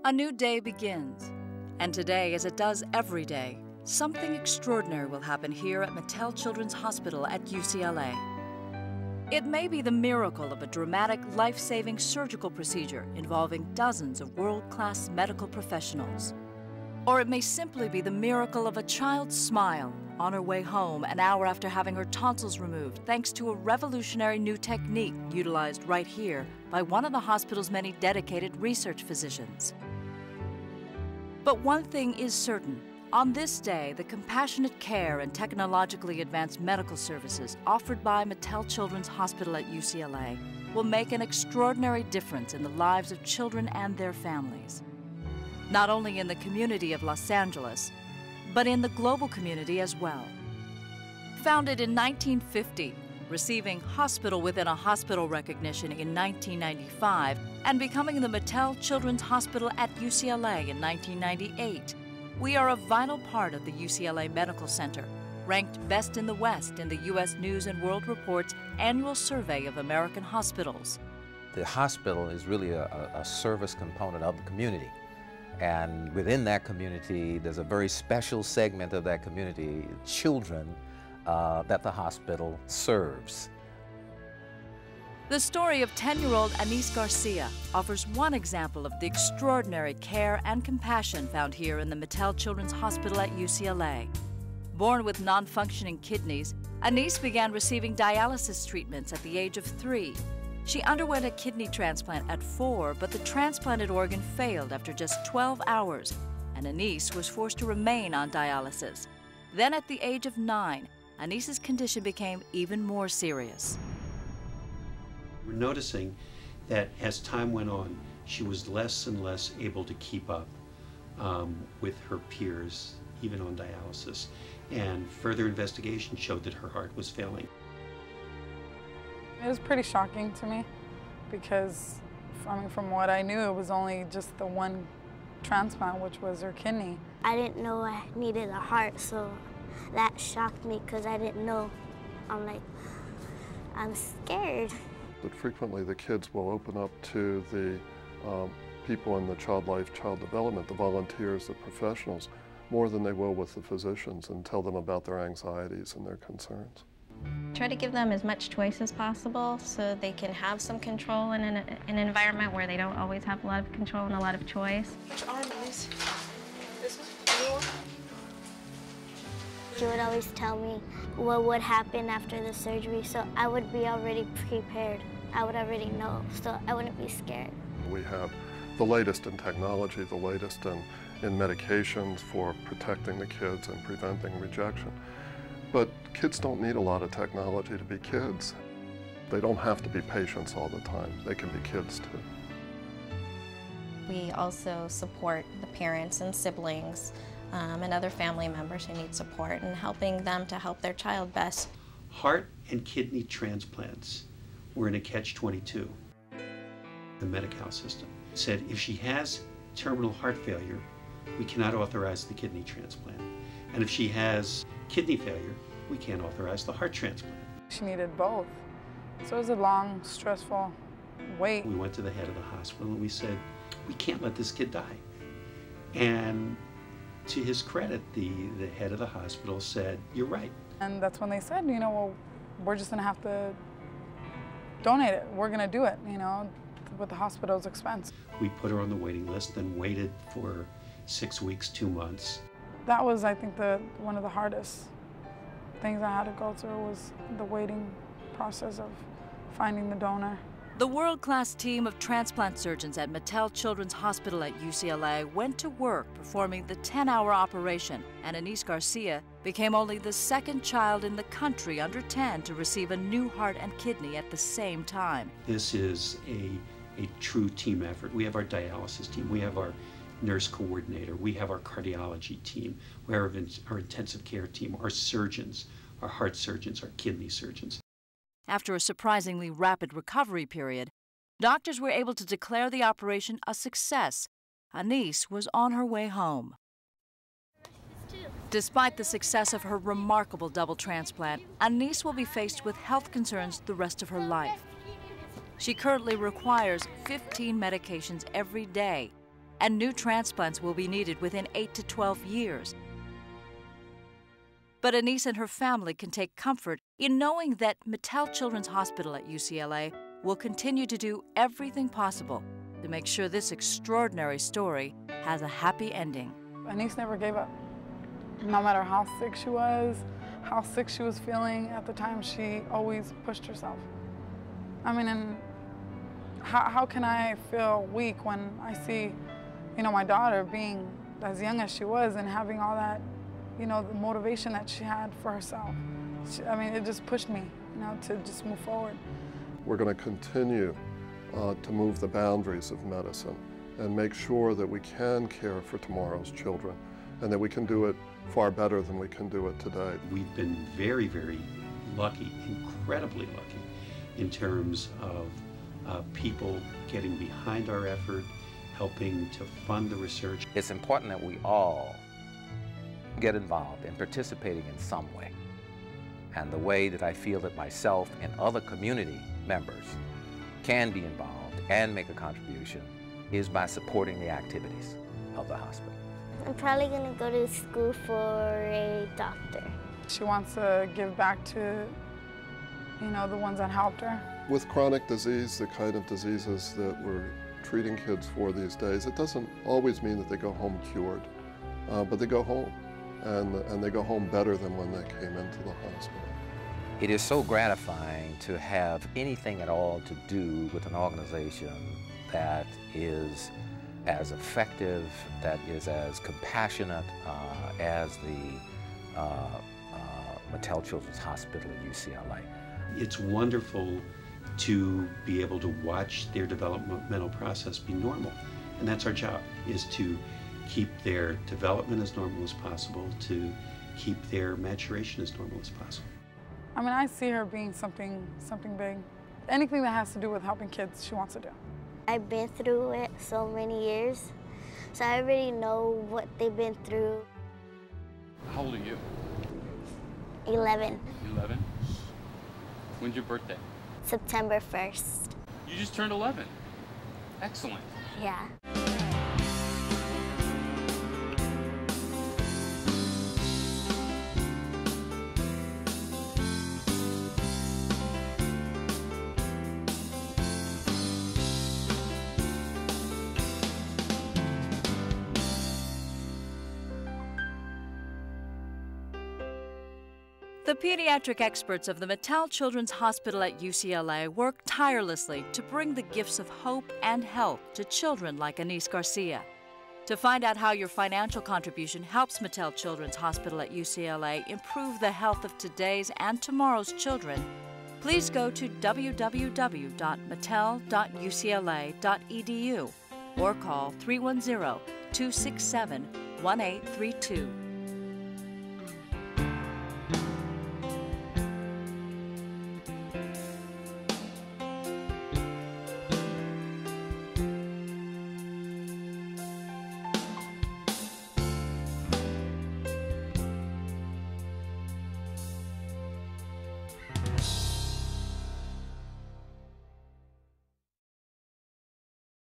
A new day begins, and today, as it does every day, something extraordinary will happen here at Mattel Children's Hospital at UCLA. It may be the miracle of a dramatic, life-saving surgical procedure involving dozens of world-class medical professionals. Or it may simply be the miracle of a child's smile on her way home an hour after having her tonsils removed, thanks to a revolutionary new technique utilized right here by one of the hospital's many dedicated research physicians. But one thing is certain. On this day, the compassionate care and technologically advanced medical services offered by Mattel Children's Hospital at UCLA will make an extraordinary difference in the lives of children and their families. Not only in the community of Los Angeles, but in the global community as well. Founded in 1950, receiving Hospital Within a Hospital recognition in 1995, and becoming the Mattel Children's Hospital at UCLA in 1998, we are a vital part of the UCLA Medical Center, ranked best in the West in the U.S. News & World Report's annual survey of American hospitals. The hospital is really a service component of the community. And within that community, there's a very special segment of that community, children, that the hospital serves. The story of 10-year-old Anise Garcia offers one example of the extraordinary care and compassion found here in the Mattel Children's Hospital at UCLA. Born with non-functioning kidneys, Anise began receiving dialysis treatments at the age of 3. She underwent a kidney transplant at 4, but the transplanted organ failed after just 12 hours, and Anise was forced to remain on dialysis. Then at the age of 9, Anise's condition became even more serious. We're noticing that as time went on, she was less and less able to keep up with her peers, even on dialysis. And further investigation showed that her heart was failing. It was pretty shocking to me because, from what I knew, it was only just the one transplant, which was her kidney. I didn't know I needed a heart, so that shocked me because I didn't know. I'm scared. But frequently the kids will open up to the people in the child life, child development, the volunteers, the professionals, more than they will with the physicians, and tell them about their anxieties and their concerns. Try to give them as much choice as possible so they can have some control in an environment where they don't always have a lot of control and a lot of choice. Which arm is this one? She would always tell me what would happen after the surgery, so I would be already prepared. I would already know, so I wouldn't be scared. We have the latest in technology, the latest in medications for protecting the kids and preventing rejection. But kids don't need a lot of technology to be kids. They don't have to be patients all the time. They can be kids too. We also support the parents and siblings and other family members who need support and helping them to help their child best. Heart and kidney transplants were in a catch-22. The Medi-Cal system said if she has terminal heart failure, we cannot authorize the kidney transplant. And if she has kidney failure, we can't authorize the heart transplant. She needed both. So it was a long, stressful wait. We went to the head of the hospital and we said, we can't let this kid die. And to his credit, the head of the hospital said, you're right. And that's when they said, well, we're just gonna have to donate it. We're gonna do it, with the hospital's expense. We put her on the waiting list and waited for 6 weeks, 2 months. That was, I think, one of the hardest things I had to go through was the waiting process of finding the donor. The world-class team of transplant surgeons at Mattel Children's Hospital at UCLA went to work performing the 10-hour operation, and Anise Garcia became only the second child in the country under 10 to receive a new heart and kidney at the same time. This is a true team effort. We have our dialysis team, we have our nurse coordinator, we have our cardiology team, we have our intensive care team, our surgeons, our heart surgeons, our kidney surgeons. After a surprisingly rapid recovery period, doctors were able to declare the operation a success. Anise was on her way home. Despite the success of her remarkable double transplant, Anise will be faced with health concerns the rest of her life. She currently requires 15 medications every day and new transplants will be needed within 8 to 12 years. But Anise and her family can take comfort in knowing that Mattel Children's Hospital at UCLA will continue to do everything possible to make sure this extraordinary story has a happy ending. Anise never gave up. No matter how sick she was, how sick she was feeling at the time, she always pushed herself. I mean, and how can I feel weak when I see, my daughter being as young as she was and having all that, the motivation that she had for herself. It just pushed me, to just move forward. We're going to continue to move the boundaries of medicine and make sure that we can care for tomorrow's children and that we can do it far better than we can do it today. We've been very, very lucky, incredibly lucky, in terms of people getting behind our effort, helping to fund the research. It's important that we all get involved in participating in some way. And the way that I feel that myself and other community members can be involved and make a contribution is by supporting the activities of the hospital. I'm probably going to go to school for a doctor. She wants to give back to, the ones that helped her. With chronic disease, the kind of diseases that we're treating kids for these days, it doesn't always mean that they go home cured, but they go home, and they go home better than when they came into the hospital. It is so gratifying to have anything at all to do with an organization that is as effective, that is as compassionate as the Mattel Children's Hospital at UCLA. It's wonderful to be able to watch their developmental process be normal. And that's our job, is to keep their development as normal as possible, to keep their maturation as normal as possible. I see her being something big. Anything that has to do with helping kids, she wants to do. I've been through it so many years, so I already know what they've been through. How old are you? 11. 11? When's your birthday? September 1st. You just turned 11. Excellent. Yeah. The pediatric experts of the Mattel Children's Hospital at UCLA work tirelessly to bring the gifts of hope and health to children like Anise Garcia. To find out how your financial contribution helps Mattel Children's Hospital at UCLA improve the health of today's and tomorrow's children, please go to www.mattel.ucla.edu or call 310-267-1832.